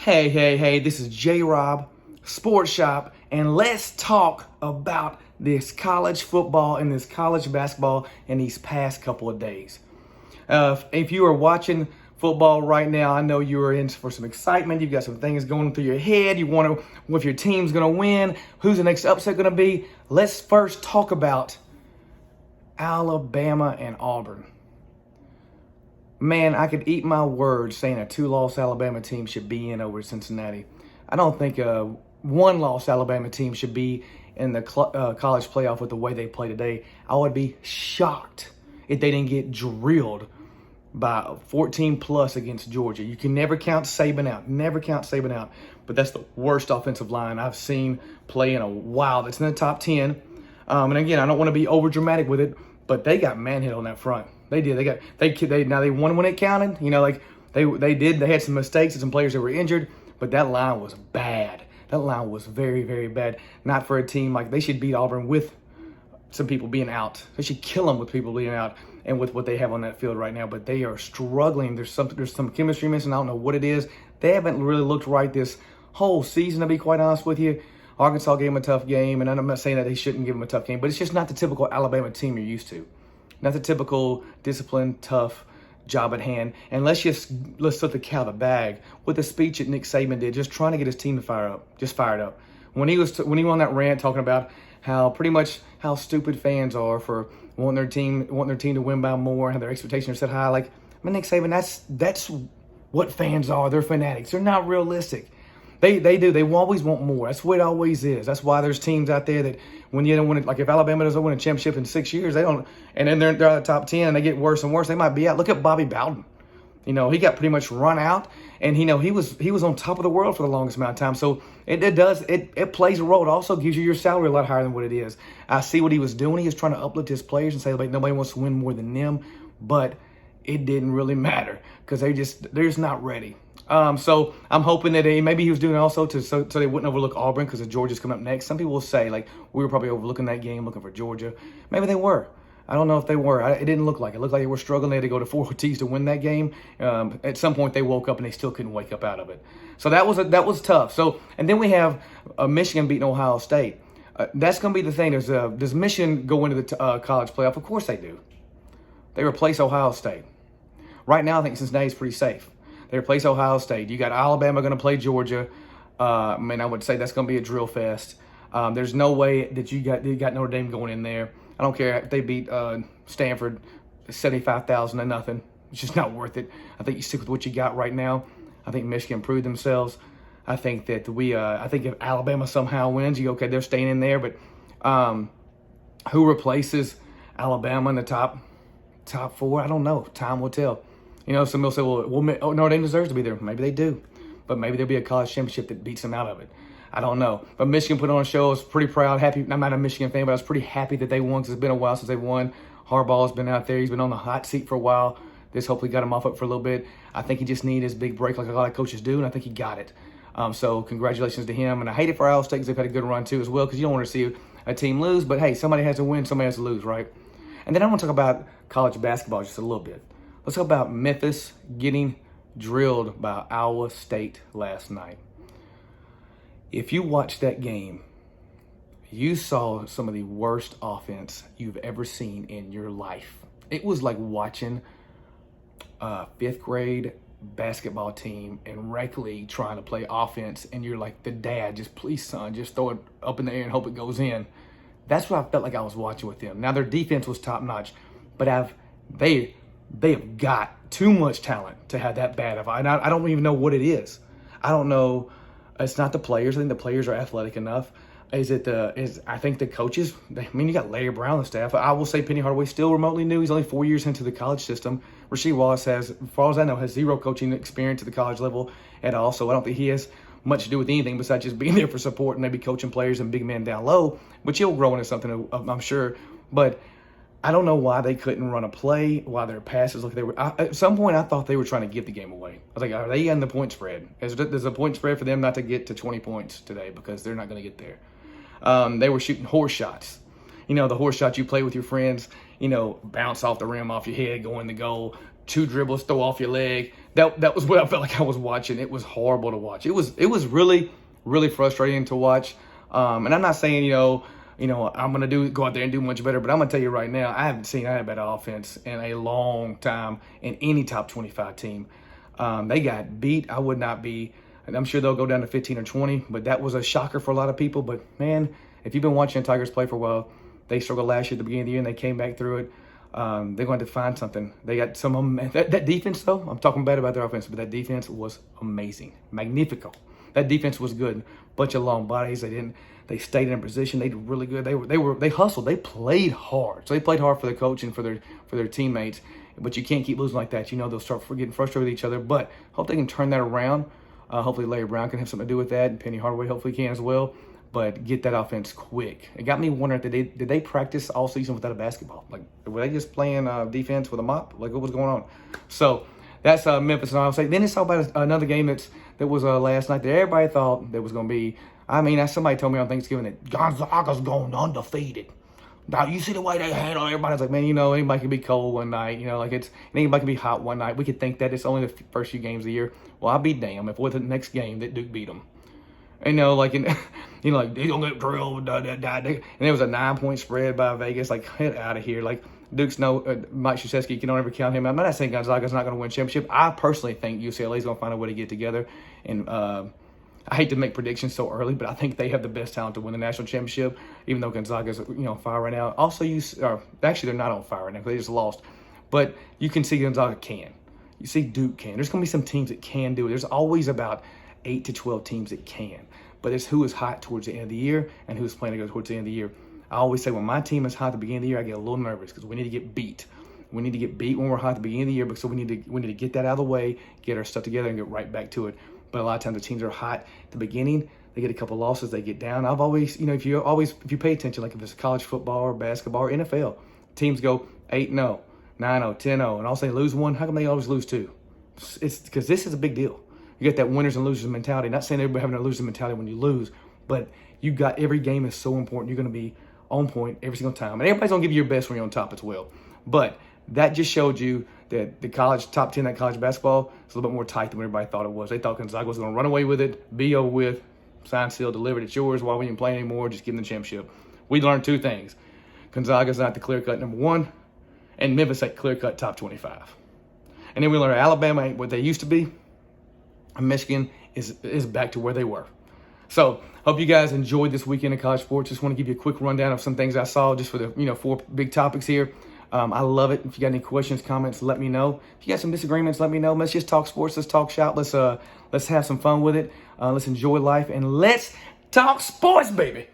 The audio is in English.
Hey, this is J-Rob, Sports Shop, and let's talk about this college football and this college basketball in these past couple of days. If you are watching football right now, I know you are in for some excitement. You've got some things going through your head. You want to, if your team's going to win, who's the next upset going to be? Let's first talk about Alabama and Auburn. Man, I could eat my words saying a two-loss Alabama team should be in over Cincinnati. I don't think a one-loss Alabama team should be in the college playoff with the way they play today. I would be shocked if they didn't get drilled by 14 plus against Georgia. You can never count Saban out. Never count Saban out. But that's the worst offensive line I've seen play in a while. That's in the top 10. And again, I don't want to be over dramatic with it, but they got manhandled on that front. They did. They won when it counted. You know, like they did. They had some mistakes and some players that were injured, but that line was bad. That line was very, very bad. Not for a team like they should beat Auburn with some people being out. They should kill them with people being out and with what they have on that field right now. But they are struggling. There's some chemistry missing. I don't know what it is. They haven't really looked right this whole season, to be quite honest with you. Arkansas gave them a tough game, and I'm not saying that they shouldn't give them a tough game, but it's just not the typical Alabama team you're used to. Not the typical disciplined, tough, job at hand. And let's let the cat out of the bag with the speech that Nick Saban did, just trying to get his team to fired up. When he went on that rant talking about how stupid fans are for wanting their team to win by more, and their expectations are set high. Like, Nick Saban, that's what fans are. They're fanatics. They're not realistic. They always want more. That's what it always is. That's why there's teams out there that when you don't win it, like if Alabama doesn't win a championship in 6 years, they don't, and then they're out of the top 10 and they get worse and worse. They might be out. Look at Bobby Bowden. You know, he got pretty much run out, and he was on top of the world for the longest amount of time. So it plays a role. It also gives you your salary a lot higher than what it is. I see what he was doing. He was trying to uplift his players and say like nobody wants to win more than them, but it didn't really matter because they're just not ready. So I'm hoping that maybe he was doing it also so they wouldn't overlook Auburn because Georgia's coming up next. Some people will say like we were probably overlooking that game, looking for Georgia. Maybe they were. I don't know if they were. It didn't look like it. It looked like they were struggling. They had to go to 4 OTs to win that game. At some point they woke up and they still couldn't wake up out of it. So that was tough. So and then we have Michigan beating Ohio State. That's going to be the thing. Does Michigan go into the college playoff? Of course they do. They replace Ohio State. Right now I think Cincinnati's pretty safe. They replace Ohio State. You got Alabama going to play Georgia. I would say that's going to be a drill fest. There's no way that you got Notre Dame going in there. I don't care if they beat Stanford 75,000 to nothing. It's just not worth it. I think you stick with what you got right now. I think Michigan proved themselves. I think that I think if Alabama somehow wins, okay, they're staying in there. But who replaces Alabama in the top 4? I don't know. Time will tell. You know, some will say, well, Notre Dame deserves to be there. Maybe they do. But maybe there'll be a college championship that beats them out of it. I don't know. But Michigan put on a show. I was pretty proud, happy. I'm not a Michigan fan, but I was pretty happy that they won because it's been a while since they've won. Harbaugh's been out there. He's been on the hot seat for a while. This hopefully got him off it for a little bit. I think he just needed his big break like a lot of coaches do, and I think he got it. So congratulations to him. And I hate it for Ohio State because they've had a good run too as well because you don't want to see a team lose. But, hey, somebody has to win, somebody has to lose, right? And then I want to talk about college basketball just a little bit. Let's talk about Memphis getting drilled by Iowa State last night. If you watched that game, you saw some of the worst offense you've ever seen in your life. It was like watching a 5th grade basketball team in rec league trying to play offense, and you're like the dad, just please son, just throw it up in the air and hope it goes in. That's what I felt like I was watching with them. Now their defense was top notch, but they have got too much talent to have that bad. I don't even know what it is. I don't know. It's not the players. I think the players are athletic enough. I think the coaches. You got Larry Brown on the staff. I will say Penny Hardaway still remotely new. He's only 4 years into the college system. Rasheed Wallace has, as far as I know, has 0 coaching experience at the college level at all. So I don't think he has much to do with anything besides just being there for support and maybe coaching players and big men down low. But he'll grow into something, I'm sure. But I don't know why they couldn't run a play, why their passes look. At some point I thought they were trying to give the game away. I was like, are they in the point spread? There's a point spread for them not to get to 20 points today because they're not going to get there. They were shooting horse shots. You know, the horse shot you play with your friends, bounce off the rim, off your head, go in the goal. 2 dribbles, throw off your leg. That was what I felt like I was watching. It was horrible to watch. It was really, really frustrating to watch. And I'm not saying, I'm going to go out there and do much better, but I'm going to tell you right now, I haven't seen that better offense in a long time in any top 25 team. They got beat. I would not be, and I'm sure they'll go down to 15 or 20, but that was a shocker for a lot of people. But, man, if you've been watching the Tigers play for a while, they struggled last year at the beginning of the year, and they came back through it. They're going to find something. They got some that defense, though. I'm talking bad about their offense, but that defense was amazing, magnifico. That defense was good. Bunch of long bodies. They stayed in position. They did really good. They hustled. They played hard. So they played hard for the coach and for their teammates. But you can't keep losing like that. They'll start getting frustrated with each other. But hope they can turn that around. Hopefully Larry Brown can have something to do with that, and Penny Hardaway hopefully can as well. But get that offense quick. It got me wondering, did they practice all season without a basketball? Like, were they just playing defense with a mop? Like, what was going on? So that's Memphis and Ohio State. Then it's all about another game that was last night that everybody thought that was going to be. I mean, somebody told me on Thanksgiving that Gonzaga's going undefeated. Now, you see the way they handle everybody. It's like, man, anybody can be cold one night. Anybody can be hot one night. We could think that it's only the first few games of the year. Well, I'll be damned if with the next game that Duke beat them. Like they don't get drilled. And there was a 9-point spread by Vegas. Like, get out of here. Like, Duke's Mike Krzyzewski, you can never count him out. I'm not saying Gonzaga's not going to win championship. I personally think UCLA's going to find a way to get together. And I hate to make predictions so early, but I think they have the best talent to win the national championship, even though Gonzaga's on fire right now. Also, actually, they're not on fire right now because they just lost. But you can see Gonzaga can. You see Duke can. There's going to be some teams that can do it. There's always about 8 to 12 teams that can. But it's who is hot towards the end of the year and who's playing to go towards the end of the year. I always say when my team is hot at the beginning of the year, I get a little nervous because we need to get beat. We need to get beat when we're hot at the beginning of the year, because we need to get that out of the way, get our stuff together, and get right back to it. But a lot of times the teams are hot at the beginning. They get a couple losses, they get down. I've always, if you pay attention, like if it's college football or basketball or NFL, teams go 8-0, 9-0, 10-0, and all of a sudden they lose one. How come they always lose two? It's because this is a big deal. You get that winners and losers mentality. Not saying everybody having a loser mentality when you lose, but every game is so important. You're going to be on point every single time. And everybody's going to give you your best when you're on top as well. But that just showed you that the college top 10, that college basketball, is a little bit more tight than what everybody thought it was. They thought Gonzaga was going to run away with it, be over with, sign, seal, delivered. It's yours. Why we didn't play anymore? Just give them the championship. We learned 2 things. Gonzaga's not the clear-cut number 1, and Memphis ain't clear-cut top 25. And then we learned Alabama ain't what they used to be, and Michigan is back to where they were. So, hope you guys enjoyed this weekend of college sports. Just want to give you a quick rundown of some things I saw just for the 4 big topics here. I love it. If you got any questions, comments, let me know. If you got some disagreements, let me know. Let's just talk sports. Let's talk shop. Let's have some fun with it. Let's enjoy life, and let's talk sports, baby.